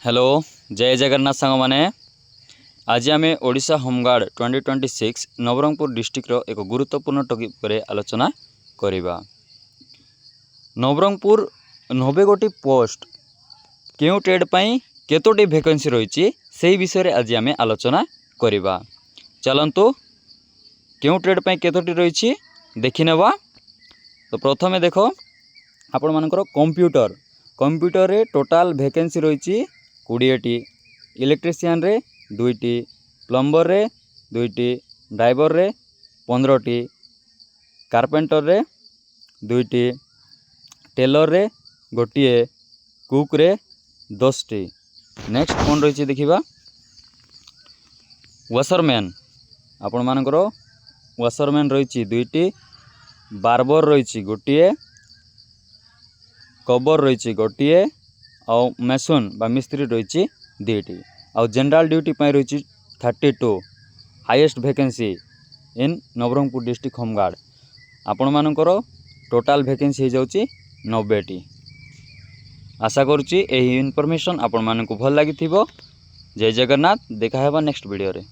Hello जय जगन्नाथ सांग माने आज आम ओडिशा होमगार्ड 2026 नवरंगपुर डिस्ट्रिक्टर एक गुरुत्वपूर्ण टॉपिक पर आलोचना करिबा। नवरंगपुर 90 गोटी पोस्ट क्यों ट्रेड पाई केतोटी वैकेंसी रही से विषय रे आज आम आलोचना करिबा। चलंतु क्यों ट्रेड पाई केतोटी रही देखि नेबा। तो प्रथमे देखो आपण मानकर कंप्यूटर रे टोटाल वैकेंसी रही 20टी, इलेक्ट्रीशियन रे 2टी, प्लम्बर रे 2टी, ड्राइवर रे 15टी, कारपेंटर रे 2टी, टेलर रे गोटिए, कुक रे 10टी। नेक्स्ट कौन रही देखिबा वाशरमैन आपण मानकर वाशरमैन रही 2टी, बार्बर रही गोटिए, कबर रही गोटिए और मेसन बा मिस्त्री रही 2टी और जनरल ड्यूटी पाई रही 32 हाईएस्ट वैकेंसी इन नवरंगपुर डिस्ट्रिक्ट होमगार्ड। आपण मानकर टोटाल वैकेंसी हो जाउची 90टी। आशा करुच्ची यही इनफॉरमेशन आपण मानकु भल लागिथिबो। जय जगन्नाथ। देखा हेबा नेक्स्ट वीडियो रे।